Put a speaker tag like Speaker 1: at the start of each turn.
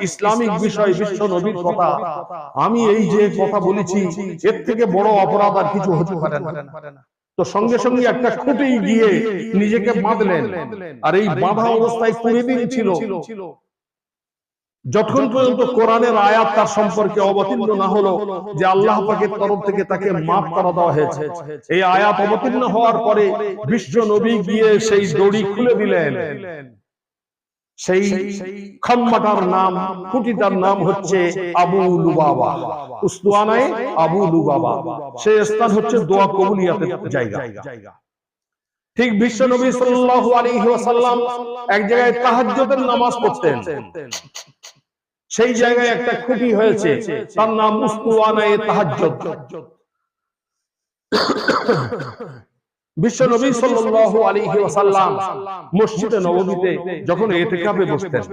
Speaker 1: Islamic বিষয়, বিশ্ব নবীর কথা, আমি এই যে কথা বলেছি, এর থেকে বড় অপরাধ আর কিছু হতে পারে না। তো সঙ্গে সঙ্গে একটা খুঁটি গিয়ে নিজেকে বাঁধলেন, আর এই বাঁধা অবস্থায় 20 দিন ছিল, যতক্ষণ পর্যন্ত কোরআনের আয়াত তার সম্পর্কে অবতীর্ণ না হলো যে আল্লাহ পাকের তরফ থেকে তাকে মাফ করা দেওয়া হয়েছে। এই আয়াত অবতীর্ণ হওয়ার পরে বিশ্ব নবী গিয়ে সেই দড়ি খুলে দিলেন। সেই খাম্মাটার নাম, খুঁটিটার নাম হচ্ছে আবু লুবাবা, উসওয়ানায়ে আবু লুবাবা। সেই স্থান হচ্ছে দোয়া কবুলিয়াতের জায়গা। ঠিক বিশ্ব নবী সাল্লাল্লাহু আলাইহি ওয়াসাল্লাম এক জায়গায় তাহাজ্জুদের নামাজ পড়তেন, সেই জায়গায় একটা খুঁটি হয়েছে, তার নাম উসওয়ানায়ে তাহাজ্জুদ। বিশ্ব নবী সাল্লাল্লাহু আলাইহি ওয়াসাল্লাম মসজিদে নববীতে যখন ইতিকাফে বসতেন,